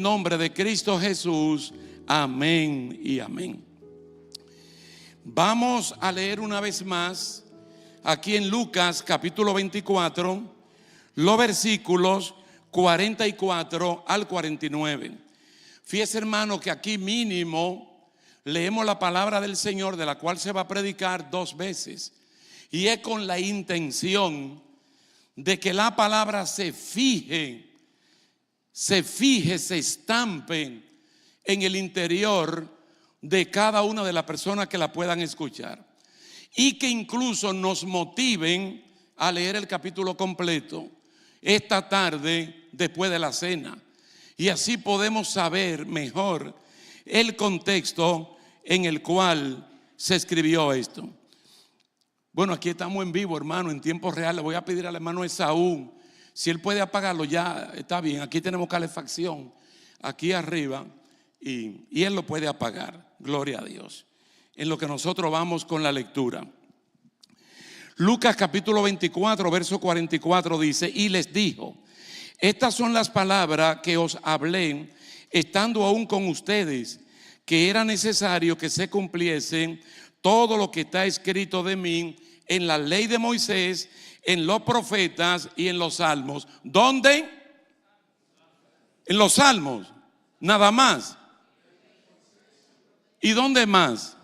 Nombre de Cristo Jesús, amén y amén. Vamos a leer una vez más aquí en Lucas capítulo 24 los versículos 44 al 49. Fíjese, hermano, que aquí mínimo leemos la palabra del Señor, de la cual se va a predicar 2 veces, y es con la intención de que la palabra se fije, se estampe en el interior de cada una de las personas que la puedan escuchar, y que incluso nos motiven a leer el capítulo completo esta tarde después de la cena, y así podemos saber mejor el contexto en el cual se escribió esto. Bueno, aquí estamos en vivo, hermano, en tiempo real. Le voy a pedir al hermano Esaú, si él puede apagarlo, ya está bien. Aquí tenemos calefacción aquí arriba y él lo puede apagar. Gloria a Dios. En lo que nosotros vamos con la lectura. Lucas capítulo 24, verso 44 dice: y les dijo: estas son las palabras que os hablé estando aún con ustedes, que era necesario que se cumpliesen todo lo que está escrito de mí en la ley de Moisés, en los profetas y en los salmos. ¿Dónde? En los salmos, nada más. ¿Y dónde más?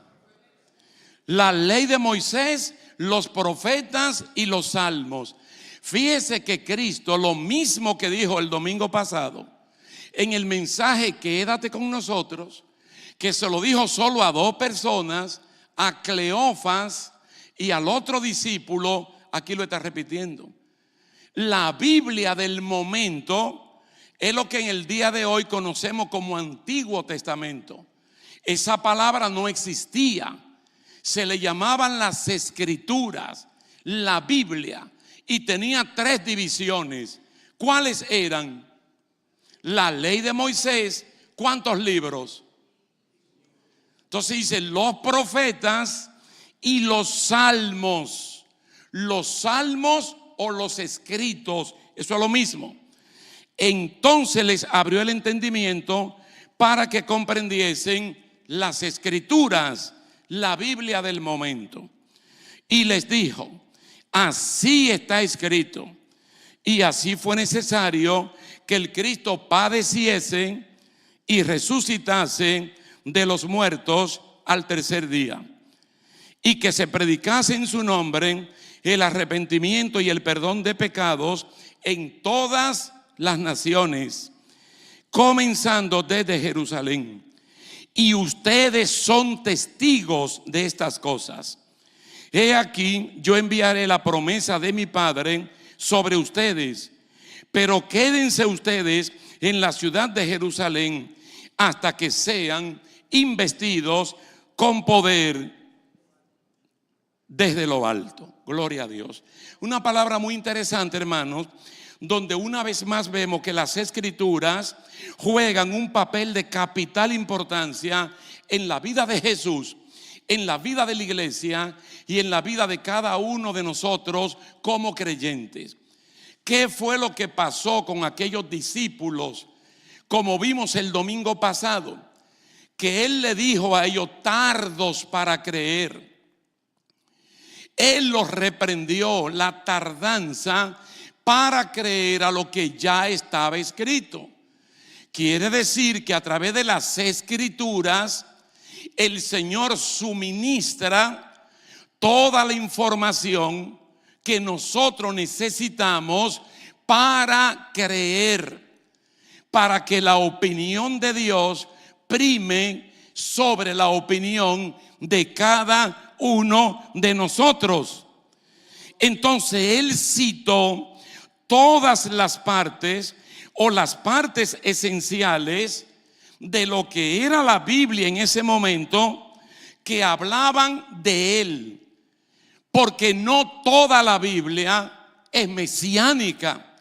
La ley de Moisés, los profetas y los salmos. Fíjese que Cristo, lo mismo que dijo el domingo pasado en el mensaje Quédate con nosotros, que se lo dijo solo a 2 personas, a Cleofas y al otro discípulo, aquí lo está repitiendo. La Biblia del momento es lo que en el día de hoy conocemos como Antiguo Testamento. Esa palabra no existía. Se le llamaban las Escrituras, la Biblia, y tenía 3 divisiones. ¿Cuáles eran? La ley de Moisés. ¿Cuántos libros? Entonces dice los profetas y los salmos. Los salmos o los escritos, eso es lo mismo. Entonces les abrió el entendimiento para que comprendiesen las escrituras, la Biblia del momento. Y les dijo: así está escrito, y así fue necesario que el Cristo padeciese y resucitase de los muertos al tercer día, y que se predicase en su nombre el arrepentimiento y el perdón de pecados en todas las naciones, comenzando desde Jerusalén. Y ustedes son testigos de estas cosas. He aquí, yo enviaré la promesa de mi Padre sobre ustedes, pero quédense ustedes en la ciudad de Jerusalén hasta que sean investidos con poder desde lo alto. Gloria a Dios. Una palabra muy interesante, hermanos, donde una vez más vemos que las escrituras juegan un papel de capital importancia en la vida de Jesús, en la vida de la iglesia y en la vida de cada uno de nosotros como creyentes. ¿Qué fue lo que pasó con aquellos discípulos? Como vimos el domingo pasado, que Él le dijo a ellos: tardos para creer. Él los reprendió, la tardanza para creer a lo que ya estaba escrito. Quiere decir que a través de las escrituras el Señor suministra toda la información que nosotros necesitamos para creer, para que la opinión de Dios prime sobre la opinión de cada uno de nosotros. Entonces Él citó todas las partes o las partes esenciales de lo que era la Biblia en ese momento, que hablaban de Él, porque no toda la Biblia es mesiánica,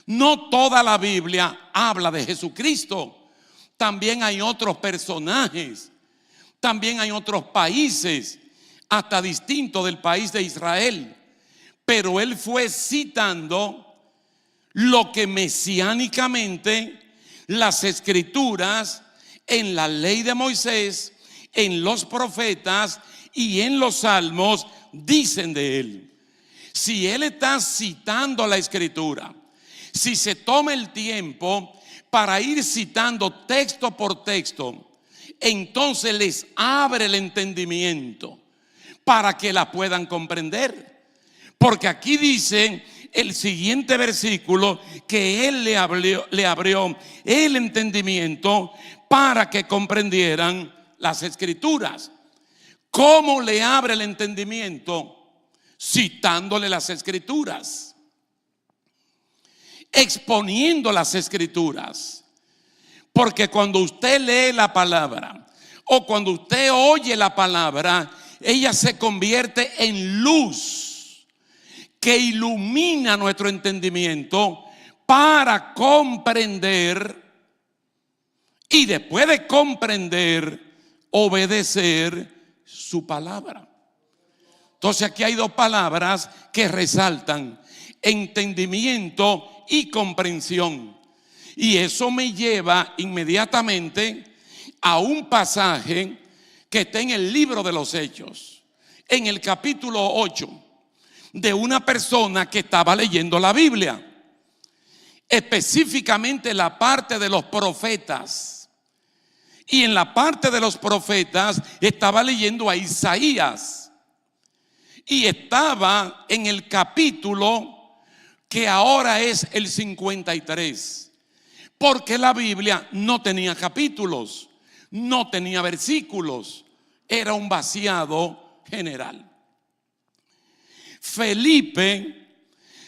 no toda la Biblia habla de Jesucristo. También hay otros personajes, también hay otros países, hasta distintos del país de Israel, pero Él fue citando lo que mesiánicamente Las escrituras en la ley de Moisés, en los profetas y en los salmos dicen de él. Si él está citando la escritura, si se toma el tiempo para ir citando texto por texto, entonces les abre el entendimiento para que la puedan comprender. Porque aquí dice el siguiente versículo que él le abrió el entendimiento para que comprendieran las escrituras. ¿Cómo le abre el entendimiento? Citándole las escrituras, exponiendo las escrituras. Porque cuando usted lee la palabra o cuando usted oye la palabra, ella se convierte en luz que ilumina nuestro entendimiento para comprender, y después de comprender, obedecer su palabra. Entonces aquí hay dos palabras que resaltan: entendimiento y comprensión. Y eso me lleva inmediatamente a un pasaje que está en el libro de los Hechos, en el capítulo 8, de una persona que estaba leyendo la Biblia, específicamente la parte de los profetas. Y en la parte de los profetas estaba leyendo a Isaías. Y estaba en el capítulo que ahora es el 53. Porque la Biblia no tenía capítulos, no tenía versículos, era un vaciado general. Felipe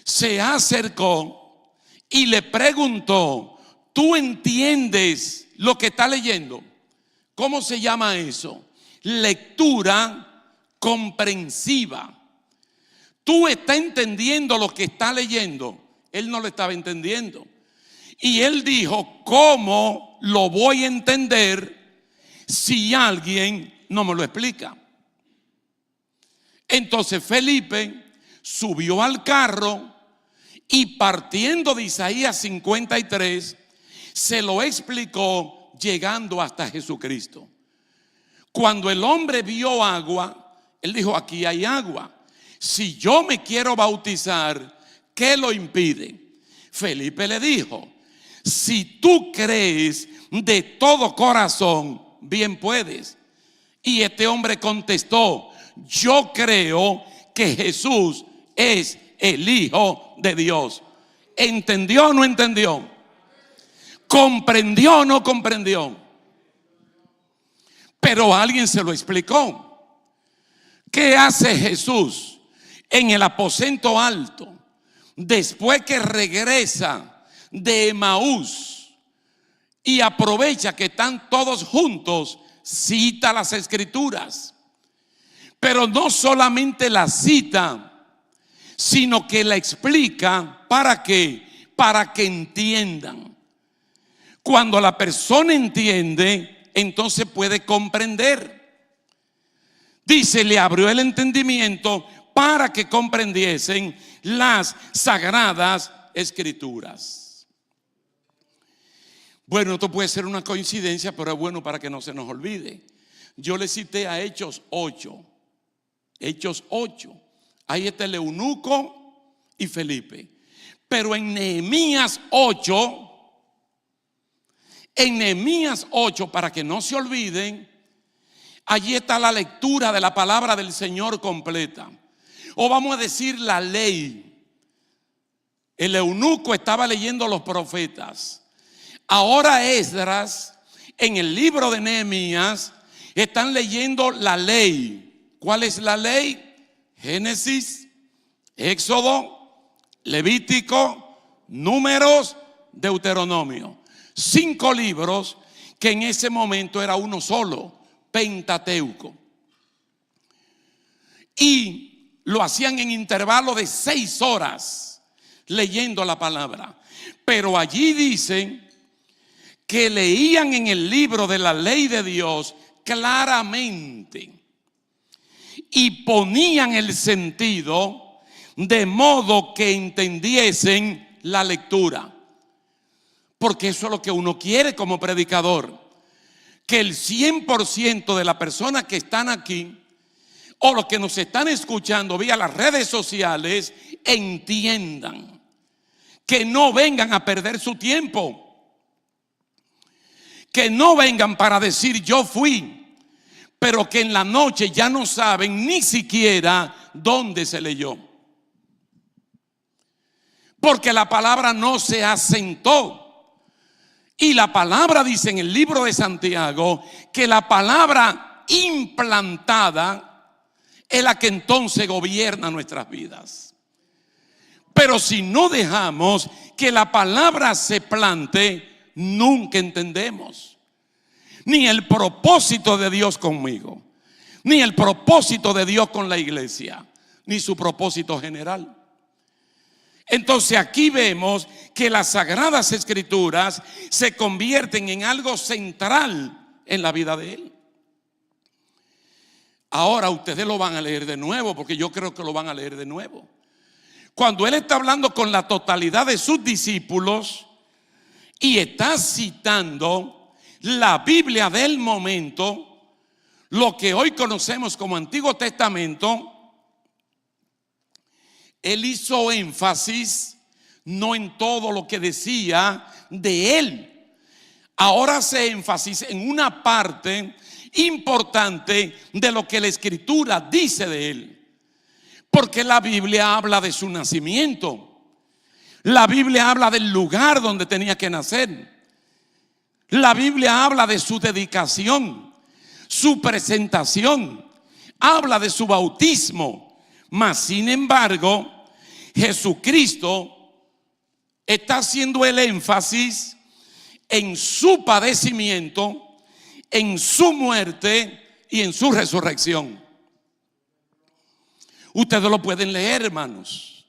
se acercó y le preguntó: ¿tú entiendes lo que está leyendo? ¿Cómo se llama eso? Lectura comprensiva. ¿Tú estás entendiendo lo que está leyendo? Él no lo estaba entendiendo. Y él dijo: ¿cómo lo voy a entender si alguien no me lo explica? Entonces Felipe subió al carro y, partiendo de Isaías 53, se lo explicó llegando hasta Jesucristo. Cuando el hombre vio agua, él dijo: aquí hay agua. Si yo me quiero bautizar, ¿qué lo impide? Felipe le dijo: si tú crees de todo corazón, bien puedes. Y este hombre contestó: yo creo que Jesús es el Hijo de Dios. ¿Entendió o no entendió? ¿Comprendió o no comprendió? Pero alguien se lo explicó. ¿Qué hace Jesús en el aposento alto después que regresa de Emaús y aprovecha que están todos juntos? Cita las escrituras, pero no solamente la cita, sino que la explica. ¿Para qué? Para que entiendan. Cuando la persona entiende, entonces puede comprender. Dice: le abrió el entendimiento para que comprendiesen las sagradas escrituras. Bueno, esto puede ser una coincidencia, pero es bueno para que no se nos olvide. Yo le cité a Hechos 8. Hechos 8. Ahí está el eunuco y Felipe. Pero en Nehemías 8, para que no se olviden, allí está la lectura de la palabra del Señor completa. O vamos a decir la ley. El eunuco estaba leyendo los profetas. Ahora Esdras, en el libro de Nehemías, están leyendo la ley. ¿Cuál es la ley? Génesis, Éxodo, Levítico, Números, Deuteronomio. 5 libros que en ese momento era uno solo, Pentateuco. Y lo hacían en intervalo de 6 horas leyendo la palabra. Pero allí dicen que leían en el libro de la ley de Dios claramente y ponían el sentido de modo que entendiesen la lectura. Porque eso es lo que uno quiere como predicador. Que el 100% de las personas que están aquí o los que nos están escuchando vía las redes sociales entiendan. Que no vengan a perder su tiempo. Que no vengan para decir yo fui, pero que en la noche ya no saben ni siquiera dónde se leyó. Porque la palabra no se asentó. Y la palabra dice en el libro de Santiago que la palabra implantada es la que entonces gobierna nuestras vidas. Pero si no dejamos que la palabra se plante, nunca entendemos ni el propósito de Dios conmigo, ni el propósito de Dios con la iglesia, ni su propósito general. Entonces aquí vemos que las Sagradas Escrituras se convierten en algo central en la vida de él. Ahora ustedes lo van a leer de nuevo, porque yo creo que lo van a leer de nuevo. Cuando él está hablando con la totalidad de sus discípulos y está citando la Biblia del momento, lo que hoy conocemos como Antiguo Testamento, él hizo énfasis no en todo lo que decía de él. Ahora hace énfasis en una parte importante de lo que la Escritura dice de él. Porque la Biblia habla de su nacimiento. La Biblia habla del lugar donde tenía que nacer. La Biblia habla de su dedicación, su presentación. Habla de su bautismo. Mas sin embargo, Jesucristo está haciendo el énfasis en su padecimiento, en su muerte y en su resurrección. Ustedes lo pueden leer, hermanos.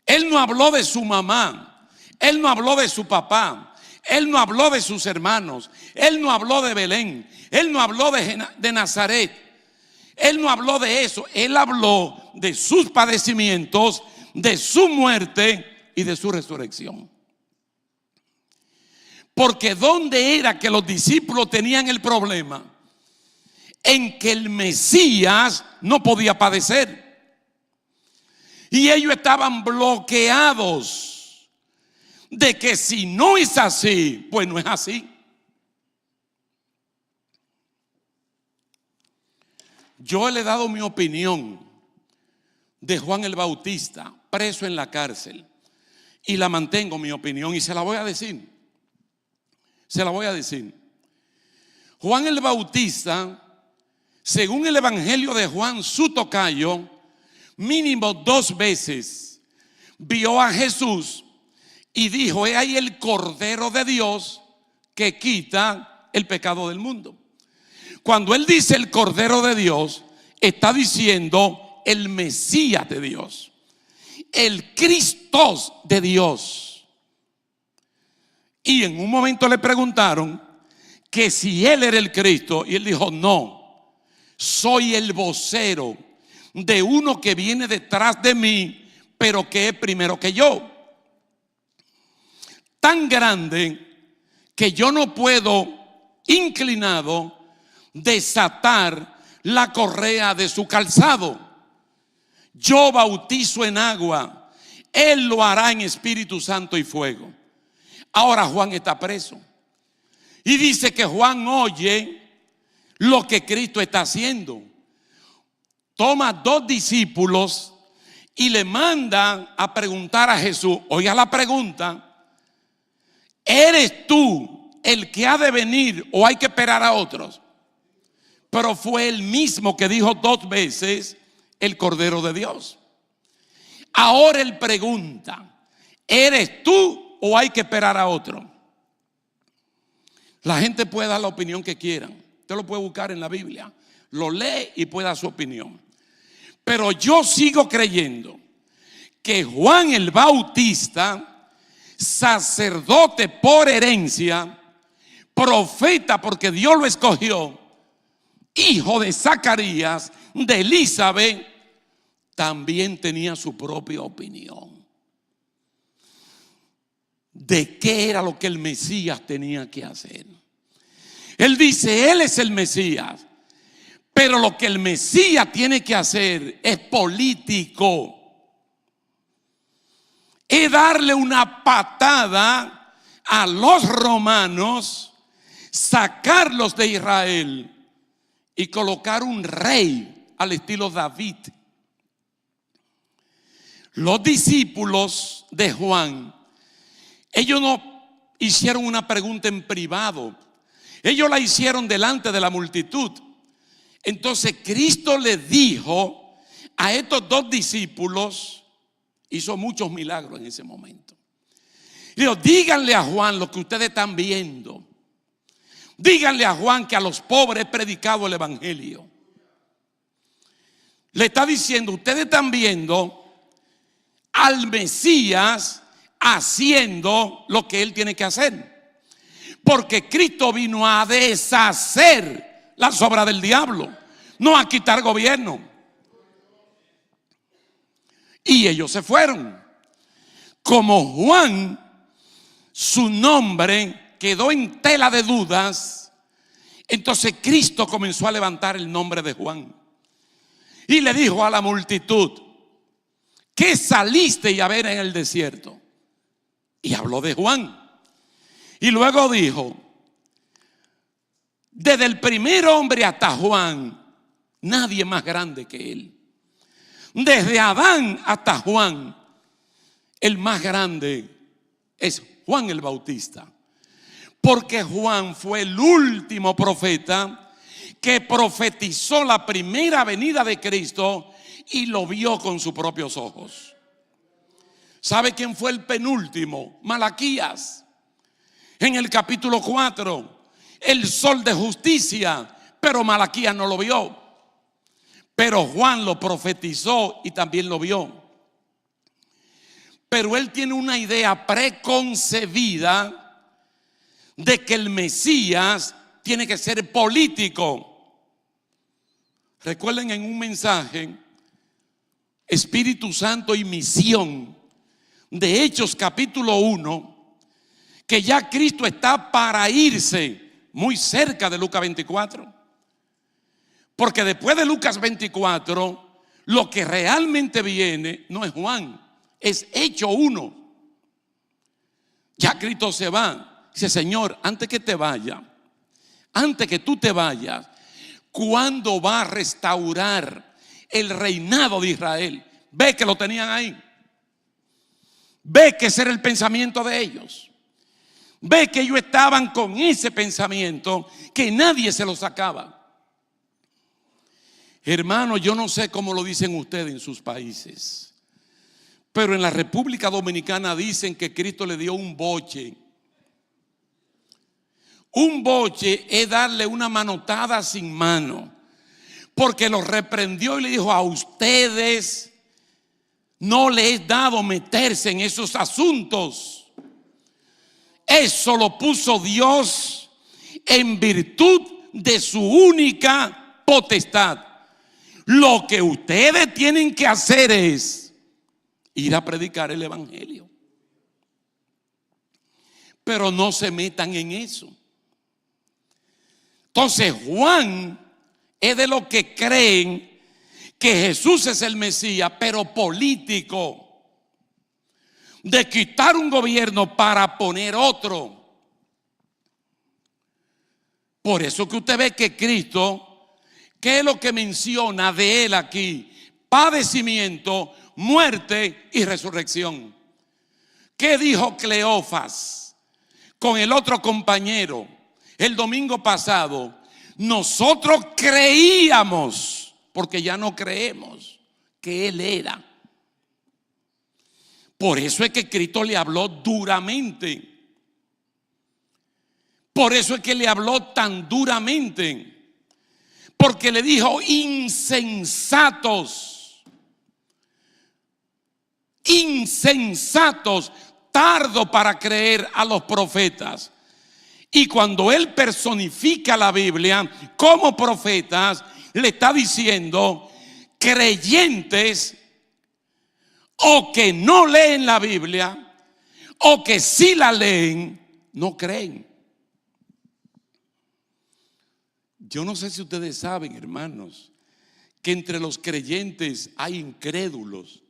Él no habló de su mamá, él no habló de su papá, él no habló de sus hermanos, él no habló de Belén, él no habló de Nazaret. Él no habló de eso, él habló de sus padecimientos, de su muerte y de su resurrección. Porque ¿dónde era que los discípulos tenían el problema? En que el Mesías no podía padecer. Y ellos estaban bloqueados de que si no es así, pues no es así. Yo le he dado mi opinión de Juan el Bautista, preso en la cárcel, y la mantengo mi opinión y se la voy a decir. Se la voy a decir. Juan el Bautista, según el Evangelio de Juan, su tocayo, mínimo 2 veces vio a Jesús y dijo: he ahí el Cordero de Dios que quita el pecado del mundo. Cuando él dice el Cordero de Dios, está diciendo el Mesías de Dios, el Cristo de Dios. Y en un momento le preguntaron que si él era el Cristo, y él dijo: no, soy el vocero de uno que viene detrás de mí, pero que es primero que yo. Tan grande que yo no puedo, inclinado, desatar la correa de su calzado. Yo bautizo en agua, él lo hará en Espíritu Santo y fuego. Ahora Juan está preso y dice que Juan oye lo que Cristo está haciendo. Toma 2 discípulos y le manda a preguntar a Jesús. Oiga la pregunta: ¿eres tú el que ha de venir o hay que esperar a otros? Pero fue él mismo que dijo 2 veces el Cordero de Dios. Ahora él pregunta: ¿eres tú o hay que esperar a otro? La gente puede dar la opinión que quieran. Usted lo puede buscar en la Biblia, lo lee y puede dar su opinión. Pero yo sigo creyendo que Juan el Bautista, sacerdote por herencia, profeta porque Dios lo escogió, hijo de Zacarías, de Elizabeth, también tenía su propia opinión. de qué era lo que el Mesías tenía que hacer. Él dice, Él es el Mesías, pero lo que el Mesías tiene que hacer es político. Es darle una patada a los romanos, sacarlos de Israel y colocar un rey al estilo David. Los discípulos de Juan, ellos no hicieron una pregunta en privado, ellos la hicieron delante de la multitud. Entonces Cristo le dijo a estos dos discípulos, hizo muchos milagros en ese momento. Le dijo, díganle a Juan lo que ustedes están viendo. Díganle a Juan que a los pobres he predicado el evangelio. Le está diciendo, ustedes están viendo al Mesías haciendo lo que él tiene que hacer. Porque Cristo vino a deshacer las obras del diablo, no a quitar gobierno. Y ellos se fueron. Como Juan, su nombre quedó en tela de dudas, entonces Cristo comenzó a levantar el nombre de Juan. Y le dijo a la multitud, ¿qué saliste a ver en el desierto? Y habló de Juan. Y luego dijo, desde el primer hombre hasta Juan, nadie más grande que él. Desde Adán hasta Juan, el más grande es Juan el Bautista. Porque Juan fue el último profeta que profetizó la primera venida de Cristo y lo vio con sus propios ojos. ¿Sabe quién fue el penúltimo? Malaquías. En el capítulo 4, el sol de justicia, pero Malaquías no lo vio. Pero Juan lo profetizó y también lo vio. Pero él tiene una idea preconcebida de que el Mesías tiene que ser político. Recuerden en un mensaje, Espíritu Santo y misión, de Hechos capítulo 1, que ya Cristo está para irse, muy cerca de Lucas 24. Porque después de Lucas 24, lo que realmente viene no es Juan, es Hecho 1. Ya Cristo se va. Dice, Señor, antes que te vaya, antes que tú te vayas, ¿cuándo va a restaurar el reinado de Israel? Ve que lo tenían ahí. Ve que ese era el pensamiento de ellos. Ve que ellos estaban con ese pensamiento que nadie se lo sacaba. Hermano, yo no sé cómo lo dicen ustedes en sus países, pero en la República Dominicana dicen que Cristo le dio un boche. Un boche es darle una manotada sin mano, porque los reprendió y le dijo, a ustedes no les he dado meterse en esos asuntos. Eso lo puso Dios en virtud de su única potestad. Lo que ustedes tienen que hacer es ir a predicar el evangelio. Pero no se metan en eso. Entonces Juan es de los que creen que Jesús es el Mesías, pero político. De quitar un gobierno para poner otro. Por eso que usted ve que Cristo, ¿qué es lo que menciona de él aquí? Padecimiento, muerte y resurrección. ¿Qué dijo Cleofas con el otro compañero el domingo pasado? Nosotros creíamos, porque ya no creemos, que él era. Por eso es que Cristo le habló duramente. Por eso es que le habló tan duramente. Porque le dijo, insensatos. Insensatos, tardo para creer a los profetas. Y cuando él personifica la Biblia como profetas, le está diciendo, creyentes o que no leen la Biblia, o que si la leen, no creen. Yo no sé si ustedes saben, hermanos, que entre los creyentes hay incrédulos.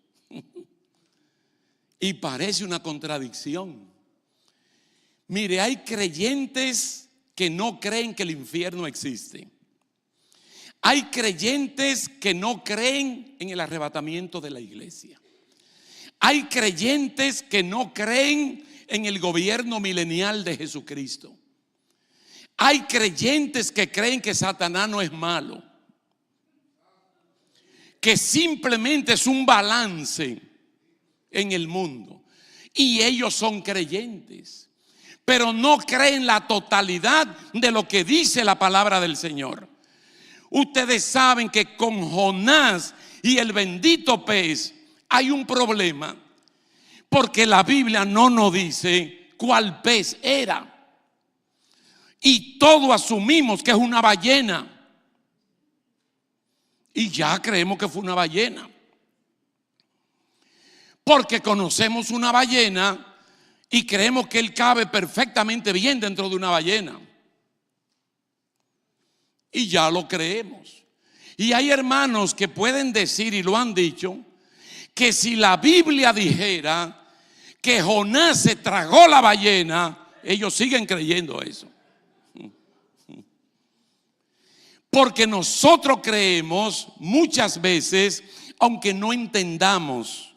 Y parece una contradicción. Mire, hay creyentes que no creen que el infierno existe. Hay creyentes que no creen en el arrebatamiento de la iglesia. Hay creyentes que no creen en el gobierno milenial de Jesucristo. Hay creyentes que creen que Satanás no es malo, que simplemente es un balance en el mundo. Y ellos son creyentes, pero no creen la totalidad de lo que dice la palabra del Señor. Ustedes saben que con Jonás y el bendito pez hay un problema, porque la Biblia no nos dice cuál pez era. Y todos asumimos que es una ballena. Y ya creemos que fue una ballena. Porque conocemos una ballena y creemos que él cabe perfectamente bien dentro de una ballena. Y ya lo creemos. Y hay hermanos que pueden decir, y lo han dicho, que si la Biblia dijera que Jonás se tragó la ballena, ellos siguen creyendo eso. Porque nosotros creemos muchas veces, aunque no entendamos,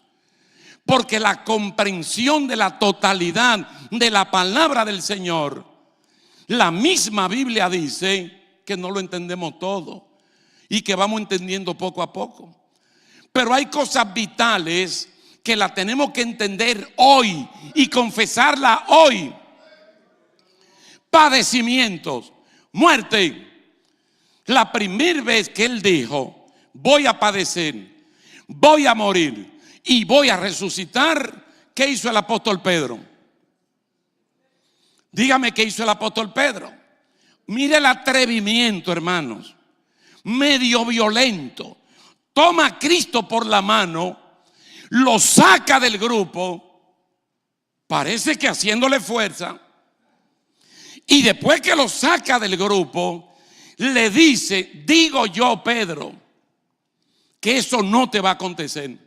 porque la comprensión de la totalidad de la palabra del Señor, la misma Biblia dice que no lo entendemos todo y que vamos entendiendo poco a poco. Pero hay cosas vitales que la tenemos que entender hoy y confesarla hoy. Padecimientos, muerte. La primera vez que él dijo, voy a padecer, voy a morir y voy a resucitar, ¿qué hizo el apóstol Pedro? Dígame qué hizo el apóstol Pedro. Mire el atrevimiento, hermanos, medio violento. Toma a Cristo por la mano, lo saca del grupo, parece que haciéndole fuerza, y después que lo saca del grupo, le dice, digo yo, Pedro, que eso no te va a acontecer.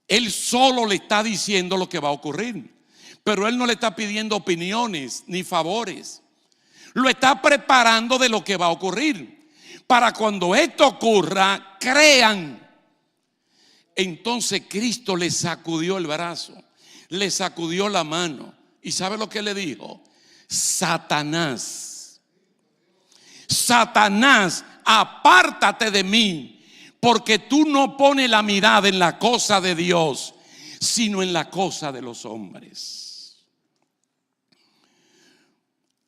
Él solo le está diciendo lo que va a ocurrir, pero él no le está pidiendo opiniones ni favores. Lo está preparando de lo que va a ocurrir, para cuando esto ocurra, crean. Entonces Cristo le sacudió el brazo, le sacudió la mano, y ¿sabe lo que le dijo? Satanás, Satanás, apártate de mí, porque tú no pones la mirada en la cosa de Dios, sino en la cosa de los hombres.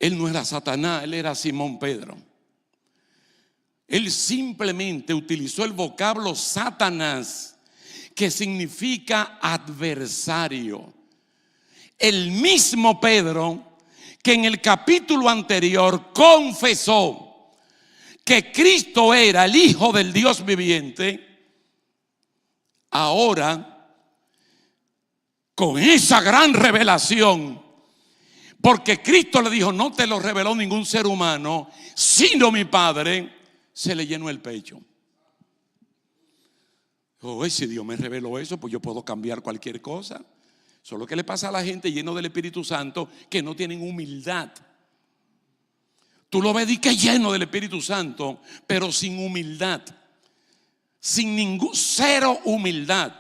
Él no era Satanás, él era Simón Pedro. Él simplemente utilizó el vocablo Satanás, que significa adversario. El mismo Pedro que en el capítulo anterior confesó que Cristo era el Hijo del Dios viviente, ahora con esa gran revelación, porque Cristo le dijo, no te lo reveló ningún ser humano, sino mi Padre, se le llenó el pecho. Oh, si Dios me reveló eso, pues yo puedo cambiar cualquier cosa. Solo que le pasa a la gente lleno del Espíritu Santo que no tienen humildad. Tú lo ves y que lleno del Espíritu Santo, pero sin humildad, sin ningún cero humildad,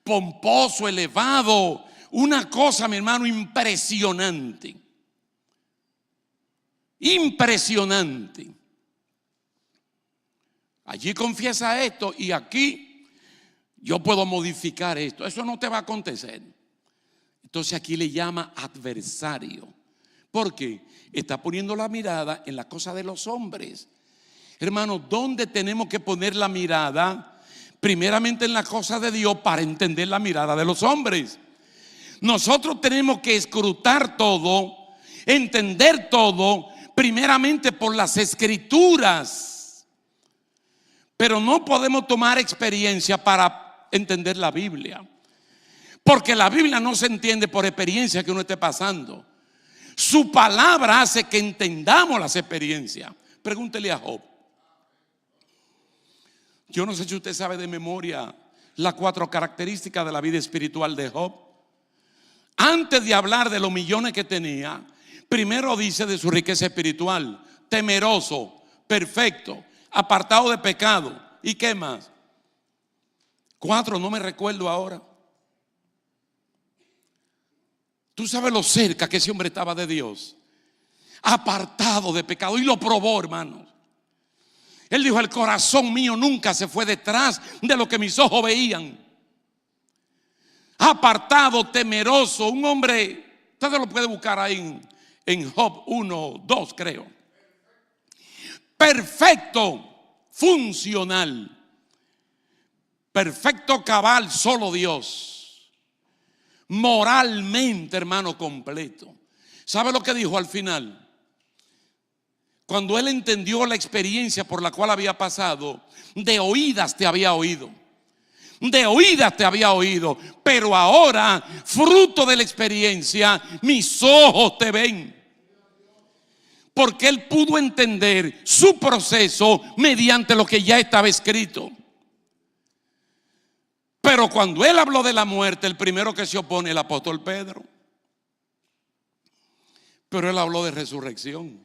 pomposo, elevado, una cosa, mi hermano, impresionante. Impresionante. Allí confiesa esto y aquí yo puedo modificar esto. Eso no te va a acontecer. Entonces aquí le llama adversario, porque está poniendo la mirada en la cosa de los hombres. Hermanos, ¿dónde tenemos que poner la mirada? Primeramente en la cosa de Dios, para entender la mirada de los hombres. Nosotros tenemos que escrutar todo, entender todo, primeramente por las Escrituras. Pero no podemos tomar experiencia para entender la Biblia. Porque la Biblia no se entiende por experiencia que uno esté pasando. Su palabra hace que entendamos las experiencias. Pregúntele a Job. Yo no sé si usted sabe de memoria las 4 características de la vida espiritual de Job. Antes de hablar de los millones que tenía, primero dice de su riqueza espiritual: temeroso, perfecto, apartado de pecado. ¿Y qué más? 4, no me recuerdo ahora. Tú sabes lo cerca que ese hombre estaba de Dios, apartado de pecado, y lo probó, hermanos. Él dijo: el corazón mío nunca se fue detrás de lo que mis ojos veían. Apartado, temeroso, un hombre, usted lo puede buscar ahí en Job 1, 2 creo. Perfecto, funcional, perfecto, cabal, solo Dios. Moralmente, hermano, completo. ¿Sabe lo que dijo al final? Cuando él entendió la experiencia por la cual había pasado: de oídas te había oído, de oídas te había oído, pero ahora, fruto de la experiencia, mis ojos te ven. Porque él pudo entender su proceso mediante lo que ya estaba escrito. Pero cuando él habló de la muerte, el primero que se opone es el apóstol Pedro. Pero él habló de resurrección.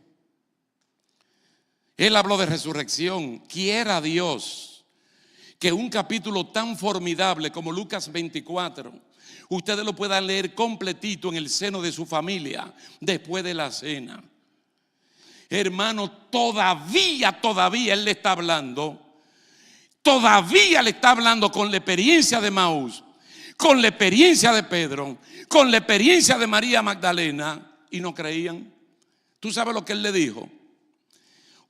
Él habló de resurrección. Quiera Dios que un capítulo tan formidable como Lucas 24, ustedes lo puedan leer completito en el seno de su familia después de la cena. Hermano, todavía él le está hablando. Todavía le está hablando con la experiencia de Maús, con la experiencia de Pedro, con la experiencia de María Magdalena, y no creían. ¿Tú sabes lo que él le dijo?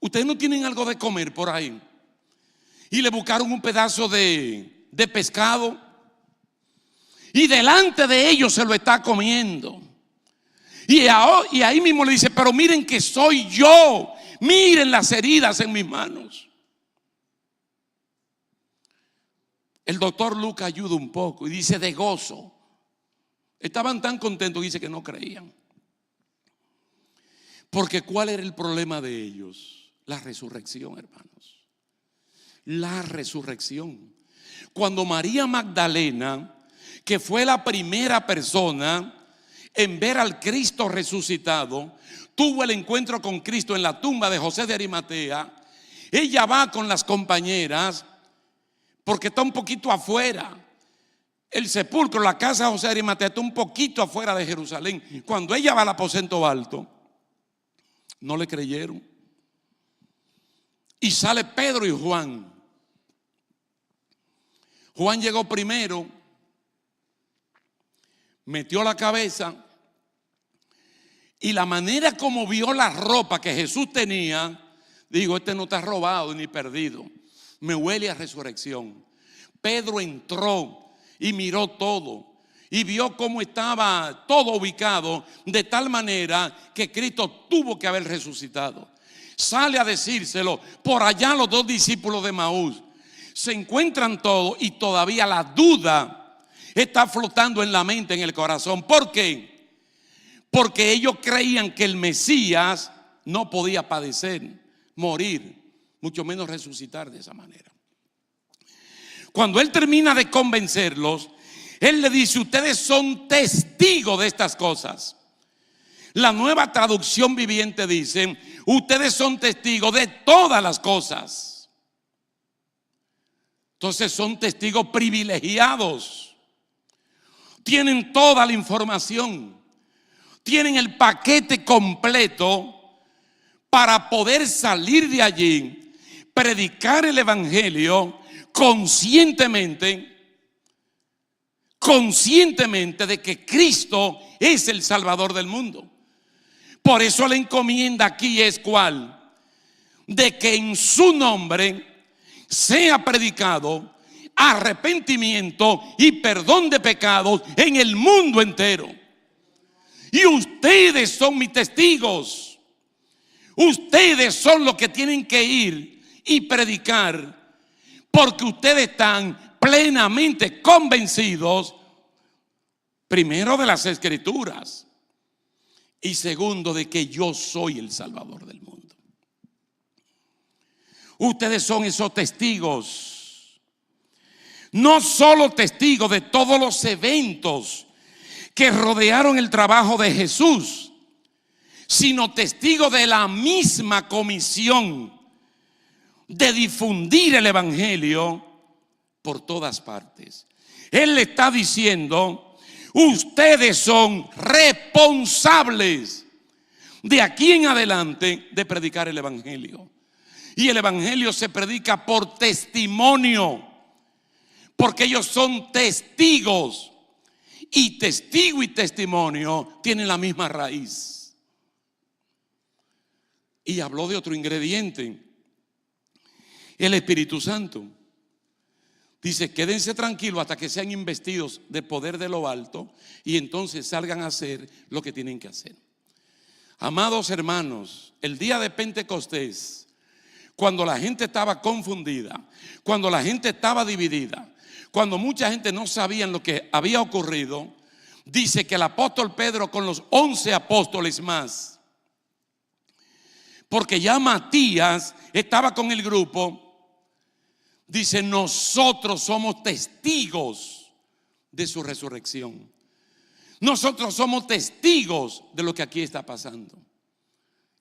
Ustedes no tienen algo de comer por ahí. Y le buscaron un pedazo de pescado, y delante de ellos se lo está comiendo. Y ahí mismo le dice: pero miren que soy yo, miren las heridas en mis manos. El doctor Lucas ayuda un poco y dice: de gozo. Estaban tan contentos, dice, que no creían. Porque ¿cuál era el problema de ellos? La resurrección, hermanos. La resurrección. Cuando María Magdalena, que fue la primera persona en ver al Cristo resucitado, tuvo el encuentro con Cristo en la tumba de José de Arimatea, ella va con las compañeras, porque está un poquito afuera. El sepulcro, la casa de José de Arimatea, está un poquito afuera de Jerusalén. Cuando ella va al aposento alto, no le creyeron. Y sale Pedro y Juan. Juan llegó primero, metió la cabeza, y la manera como vio la ropa que Jesús tenía, digo: este no está robado ni perdido. Me huele a resurrección. Pedro entró y miró todo y vio cómo estaba todo ubicado, de tal manera que Cristo tuvo que haber resucitado. Sale a decírselo. Por allá los 2 discípulos de Maús se encuentran todos, y todavía la duda está flotando en la mente, en el corazón. ¿Por qué? Porque ellos creían que el Mesías no podía padecer, morir, mucho menos resucitar de esa manera. Cuando él termina de convencerlos, él le dice: ustedes son testigos de estas cosas. La Nueva Traducción Viviente dice: ustedes son testigos de todas las cosas. Entonces son testigos privilegiados. Tienen toda la información, tienen el paquete completo para poder salir de allí, predicar el evangelio conscientemente de que Cristo es el Salvador del mundo. Por eso la encomienda aquí es ¿cuál? De que en su nombre sea predicado arrepentimiento y perdón de pecados en el mundo entero. Y ustedes son mis testigos. Ustedes son los que tienen que ir y predicar, porque ustedes están plenamente convencidos Primero, de las Escrituras. Y segundo, de que yo soy el Salvador del mundo. Ustedes son esos testigos. No solo testigos de todos los eventos que rodearon el trabajo de Jesús, sino testigos de la misma comisión de difundir el evangelio por todas partes. Él le está diciendo: ustedes son responsables de aquí en adelante de predicar el evangelio. Y el evangelio se predica por testimonio, porque ellos son testigos. Y testigo y testimonio tienen la misma raíz. Y habló de otro ingrediente: el Espíritu Santo. Dice: quédense tranquilos hasta que sean investidos de poder de lo alto y entonces salgan a hacer lo que tienen que hacer. Amados hermanos, el día de Pentecostés, cuando la gente estaba confundida, cuando la gente estaba dividida, cuando mucha gente no sabía lo que había ocurrido, dice que el apóstol Pedro con los 11 apóstoles más, porque ya Matías estaba con el grupo, dice: nosotros somos testigos de su resurrección. Nosotros somos testigos de lo que aquí está pasando.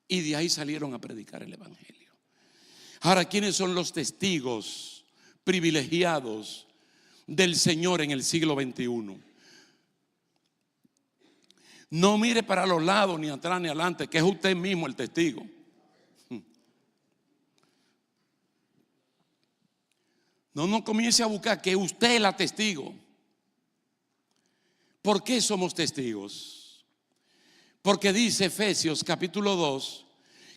Y de ahí salieron a predicar el evangelio. Ahora, ¿quiénes son los testigos privilegiados del Señor en el siglo XXI? No mire para los lados, ni atrás ni adelante, que es usted mismo el testigo. No comience a buscar que usted es la testigo. ¿Por qué somos testigos? Porque dice Efesios capítulo 2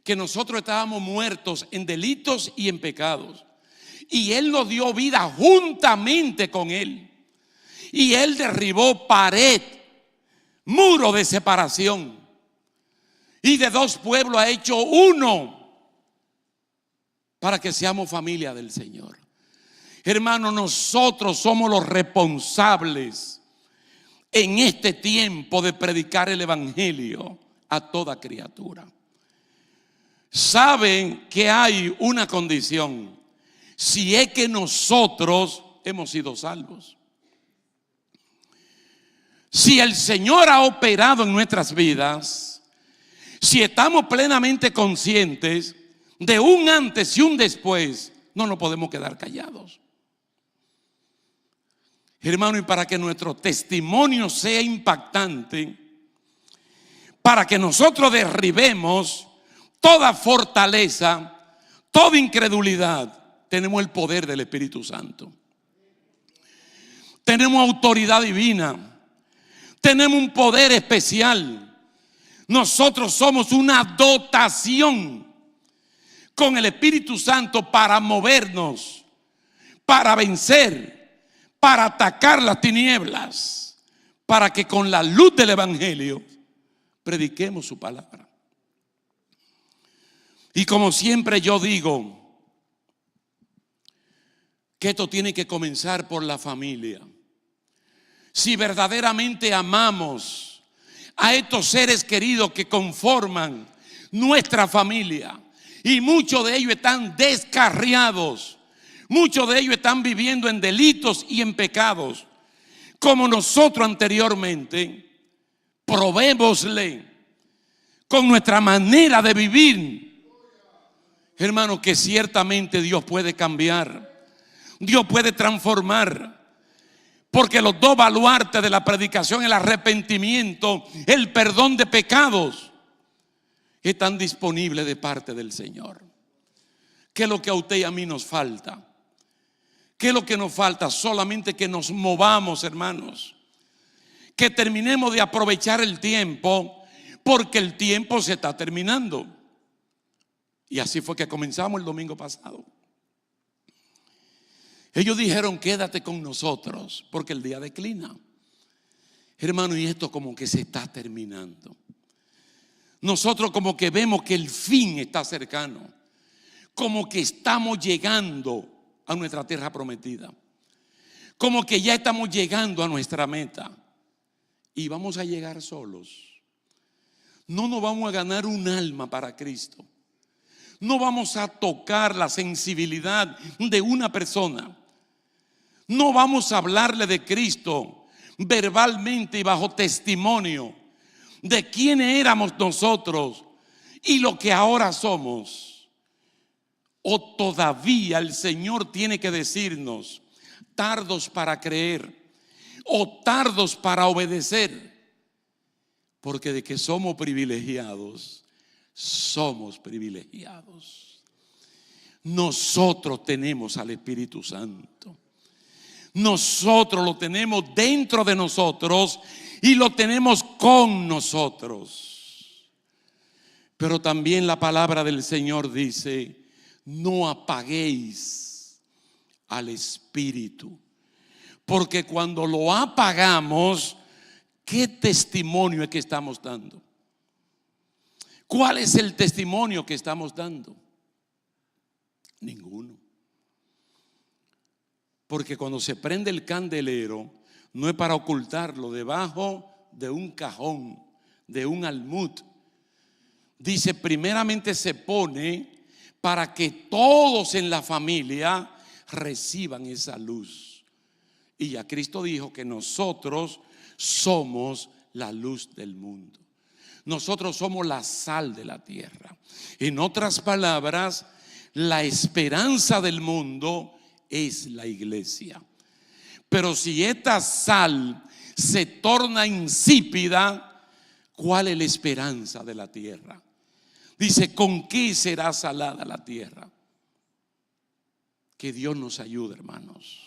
que nosotros estábamos muertos en delitos y en pecados, y Él nos dio vida juntamente con Él. Y Él derribó pared, muro de separación, y de dos pueblos ha hecho uno, para que seamos familia del Señor. Hermanos, nosotros somos los responsables en este tiempo de predicar el evangelio a toda criatura. Saben que hay una condición: si es que nosotros hemos sido salvos. Si el Señor ha operado en nuestras vidas, si estamos plenamente conscientes de un antes y un después, no nos podemos quedar callados. Hermano, y para que nuestro testimonio sea impactante, para que nosotros derribemos toda fortaleza, toda incredulidad, tenemos el poder del Espíritu Santo. Tenemos autoridad divina. Tenemos un poder especial. Nosotros somos una dotación con el Espíritu Santo para movernos, para vencer, para atacar las tinieblas, para que con la luz del evangelio prediquemos su palabra. Y como siempre yo digo, que esto tiene que comenzar por la familia. Si verdaderamente amamos a estos seres queridos que conforman nuestra familia, y muchos de ellos están descarriados, muchos de ellos están viviendo en delitos y en pecados, como nosotros anteriormente, probémosle con nuestra manera de vivir, hermano, que ciertamente Dios puede cambiar, Dios puede transformar. Porque los dos baluartes de la predicación, el arrepentimiento, el perdón de pecados, están disponibles de parte del Señor. ¿Qué es lo que a usted y a mí nos falta? ¿Qué es lo que nos falta? Solamente que nos movamos, hermanos. Que terminemos de aprovechar el tiempo, porque el tiempo se está terminando. Y así fue que comenzamos el domingo pasado. Ellos dijeron: quédate con nosotros, porque el día declina. Hermano, y esto como que se está terminando. Nosotros como que vemos que el fin está cercano, como que estamos llegando a nuestra tierra prometida, como que ya estamos llegando a nuestra meta. y vamos a llegar solos. No nos vamos a ganar un alma para Cristo. No vamos a tocar la sensibilidad de una persona. No vamos a hablarle de Cristo verbalmente y bajo testimonio de quién éramos nosotros y lo que ahora somos. O todavía el Señor tiene que decirnos, tardos para creer o tardos para obedecer, porque de que somos privilegiados, somos privilegiados. Nosotros tenemos al Espíritu Santo. Nosotros lo tenemos dentro de nosotros y lo tenemos con nosotros. Pero también la palabra del Señor dice, no apaguéis al Espíritu, porque cuando lo apagamos, ¿qué testimonio es que estamos dando? ¿Cuál es el testimonio que estamos dando? Ninguno. Porque cuando se prende el candelero, no es para ocultarlo debajo de un cajón, de un almud. Dice, primeramente se pone para que todos en la familia reciban esa luz. Y ya Cristo dijo que nosotros somos la luz del mundo. Nosotros somos la sal de la tierra. En otras palabras, la esperanza del mundo es la iglesia. Pero si esta sal se torna insípida, ¿cuál es la esperanza de la tierra? Dice, ¿con qué será salada la tierra? Que Dios nos ayude, hermanos,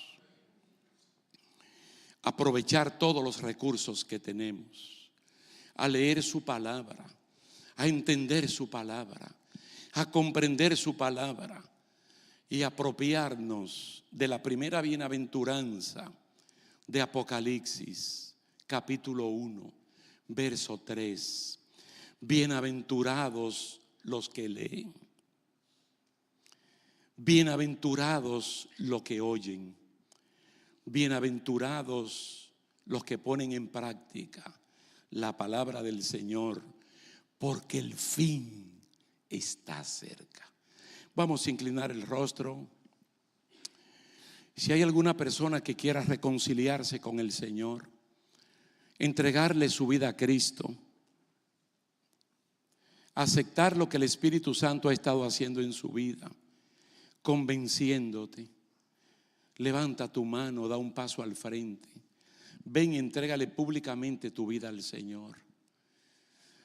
a aprovechar todos los recursos que tenemos, a leer su palabra, a entender su palabra, a comprender su palabra y apropiarnos de la primera bienaventuranza de Apocalipsis, capítulo 1, verso 3. Bienaventurados los que leen, bienaventurados los que oyen, bienaventurados los que ponen en práctica la palabra del Señor, porque el fin está cerca. Vamos a inclinar el rostro. Si hay alguna persona que quiera reconciliarse con el Señor, entregarle su vida a Cristo, aceptar lo que el Espíritu Santo ha estado haciendo en su vida, convenciéndote, levanta tu mano, da un paso al frente. Ven y entrégale públicamente tu vida al Señor.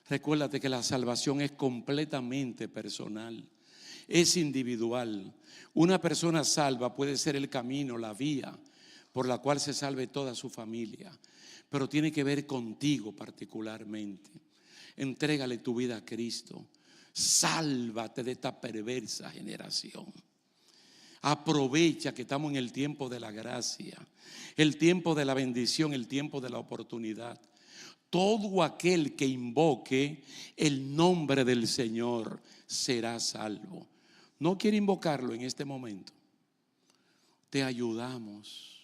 Recuérdate que la salvación es completamente personal, es individual. Una persona salva puede ser el camino, la vía por la cual se salve toda su familia, pero tiene que ver contigo particularmente. Entrégale tu vida a Cristo. Sálvate de esta perversa generación. Aprovecha que estamos en el tiempo de la gracia, el tiempo de la bendición, el tiempo de la oportunidad. Todo aquel que invoque el nombre del Señor será salvo. ¿No quiere invocarlo en este momento? Te ayudamos.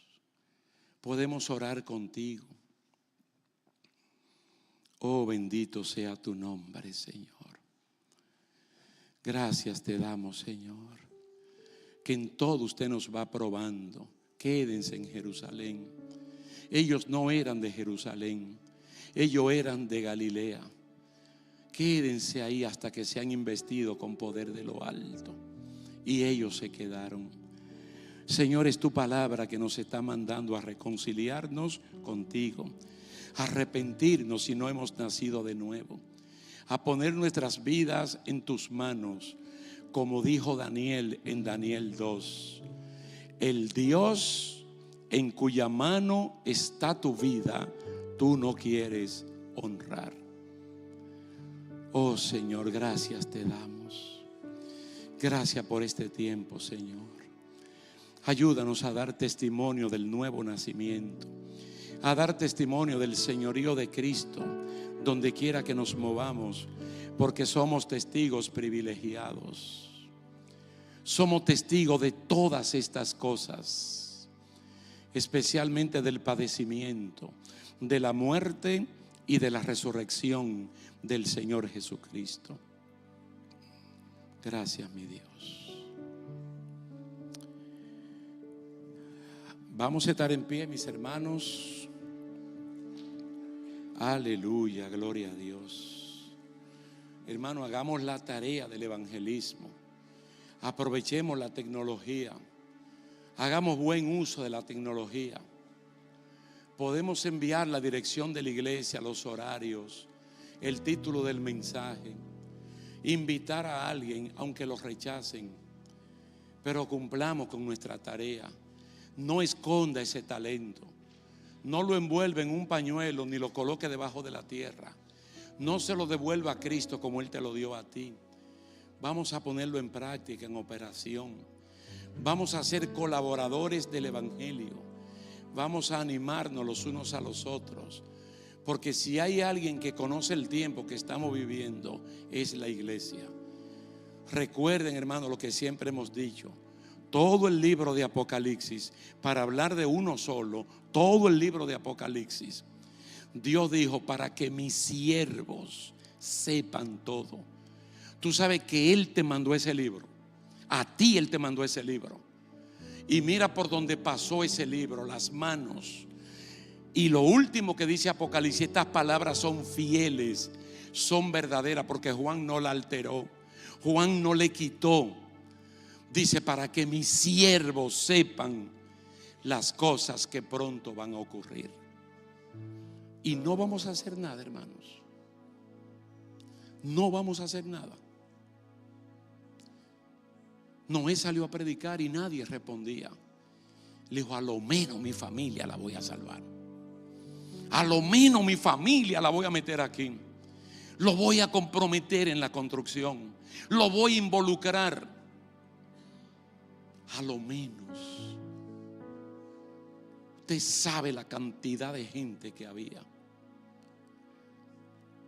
Podemos orar contigo. Oh, bendito sea tu nombre, Señor. Gracias te damos, Señor, que en todo usted nos va probando. Quédense en Jerusalén. Ellos no eran de Jerusalén, ellos eran de Galilea. Quédense ahí hasta que sean investidos con poder de lo alto. Y ellos se quedaron. Señor, es tu palabra que nos está mandando a reconciliarnos contigo, a arrepentirnos si no hemos nacido de nuevo, a poner nuestras vidas en tus manos, como dijo Daniel en Daniel 2. El Dios en cuya mano está tu vida, tú no quieres honrar. Oh Señor, gracias te damos. Gracias por este tiempo, Señor. Ayúdanos a dar testimonio del nuevo nacimiento, a dar testimonio del señorío de Cristo donde quiera que nos movamos, porque somos testigos privilegiados. Somos testigos de todas estas cosas, especialmente del padecimiento, de la muerte y de la resurrección del Señor Jesucristo. Gracias, mi Dios. Vamos a estar en pie, mis hermanos. Aleluya, gloria a Dios. Hermano, hagamos la tarea del evangelismo. Aprovechemos la tecnología. Hagamos buen uso de la tecnología. Podemos enviar la dirección de la iglesia, los horarios, el título del mensaje, invitar a alguien aunque lo rechacen, pero cumplamos con nuestra tarea. No esconda ese talento, no lo envuelva en un pañuelo ni lo coloque debajo de la tierra. No se lo devuelva a Cristo como Él te lo dio a ti. Vamos a ponerlo en práctica, en operación. Vamos a ser colaboradores del evangelio. Vamos a animarnos los unos a los otros, porque si hay alguien que conoce el tiempo que estamos viviendo, es la iglesia. Recuerden, hermanos, lo que siempre hemos dicho. Todo el libro de Apocalipsis, para hablar de uno solo, todo el libro de Apocalipsis, Dios dijo: para que mis siervos sepan todo. Tú sabes que Él te mandó ese libro. A ti Él te mandó ese libro. Y mira por donde pasó ese libro, las manos. Y lo último que dice Apocalipsis: estas palabras son fieles, son verdaderas, porque Juan no la alteró, Juan no le quitó. Dice: para que mis siervos sepan las cosas que pronto van a ocurrir. Y no vamos a hacer nada, hermanos. No vamos a hacer nada. Noé salió a predicar y nadie respondía. Le dijo: a lo menos mi familia la voy a salvar. A lo menos mi familia la voy a meter aquí. Lo voy a comprometer en la construcción. Lo voy a involucrar. A lo menos. Usted sabe la cantidad de gente que había.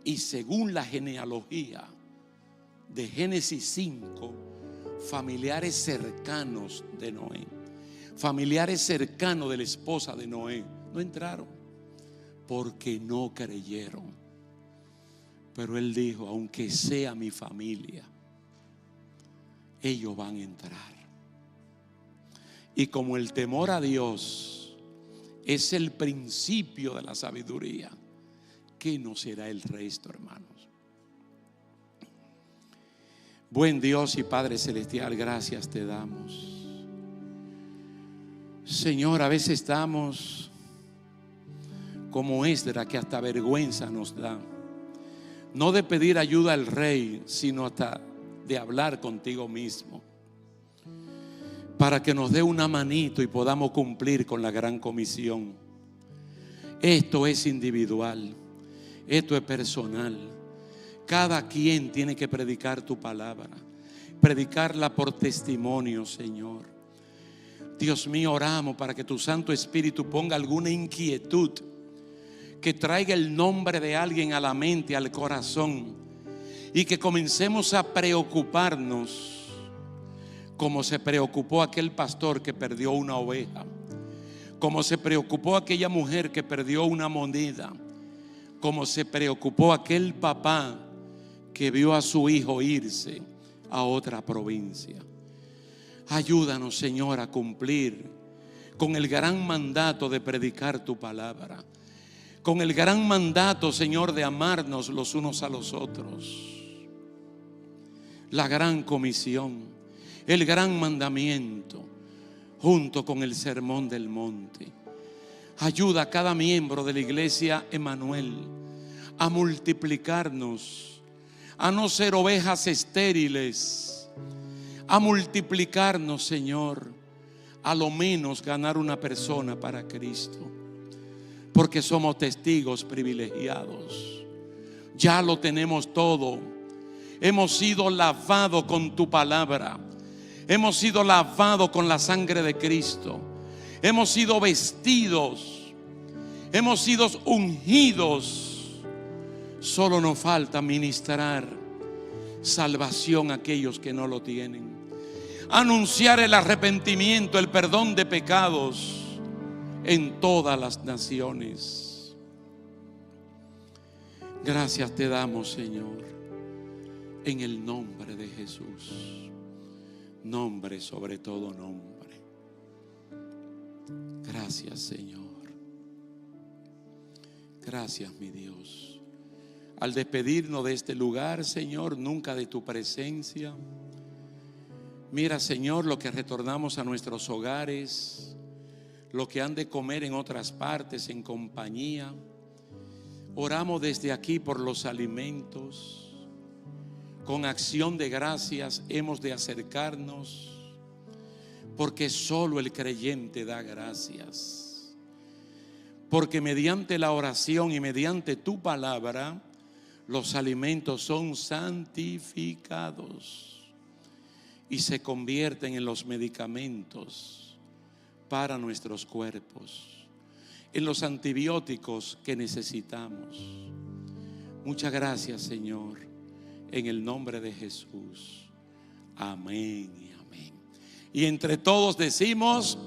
Y según la genealogía de Génesis 5, familiares cercanos de Noé, familiares cercanos de la esposa de Noé, no entraron porque no creyeron. Pero él dijo: aunque sea mi familia, ellos van a entrar. Y como el temor a Dios es el principio de la sabiduría, ¿qué no será el resto, hermanos? Buen Dios y Padre Celestial, gracias te damos. Señor, a veces estamos como Esdras, que hasta vergüenza nos da, no de pedir ayuda al rey, sino hasta de hablar contigo mismo, para que nos dé una manito y podamos cumplir con la gran comisión. Esto es individual, esto es personal. Cada quien tiene que predicar tu palabra, predicarla por testimonio, Señor. Dios mío, oramos para que tu Santo Espíritu ponga alguna inquietud, que traiga el nombre de alguien a la mente, al corazón, y que comencemos a preocuparnos como se preocupó aquel pastor que perdió una oveja, como se preocupó aquella mujer que perdió una moneda, como se preocupó aquel papá que vio a su hijo irse a otra provincia. Ayúdanos, Señor, a cumplir con el gran mandato de predicar tu palabra, con el gran mandato, Señor, de amarnos los unos a los otros. La gran comisión, el gran mandamiento, junto con el sermón del monte. Ayuda a cada miembro de la iglesia Emmanuel a multiplicarnos, a no ser ovejas estériles, a multiplicarnos, Señor, a lo menos ganar una persona para Cristo, porque somos testigos privilegiados. Ya lo tenemos todo. Hemos sido lavados con tu palabra, hemos sido lavados con la sangre de Cristo, hemos sido vestidos, hemos sido ungidos. Solo nos falta ministrar salvación a aquellos que no lo tienen, anunciar el arrepentimiento, el perdón de pecados en todas las naciones. Gracias te damos, Señor, en el nombre de Jesús. Nombre sobre todo nombre. Gracias, Señor. Gracias, mi Dios. Al despedirnos de este lugar, Señor, nunca de tu presencia, mira, Señor, lo que retornamos a nuestros hogares, lo que han de comer en otras partes en compañía. Oramos desde aquí por los alimentos. Con acción de gracias hemos de acercarnos, porque solo el creyente da gracias. Porque mediante la oración y mediante tu palabra, los alimentos son santificados y se convierten en los medicamentos para nuestros cuerpos, en los antibióticos que necesitamos. Muchas gracias, Señor, en el nombre de Jesús. Amén y amén. Y entre todos decimos: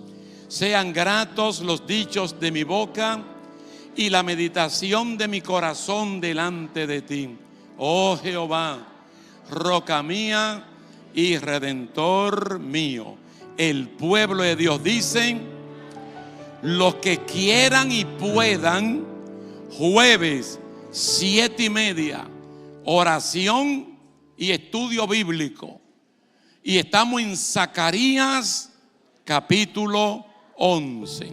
sean gratos los dichos de mi boca y la meditación de mi corazón delante de ti, oh Jehová, roca mía y redentor mío. El pueblo de Dios dice: los que quieran y puedan, jueves 7:30, oración y estudio bíblico. Y estamos en Zacarías capítulo 11.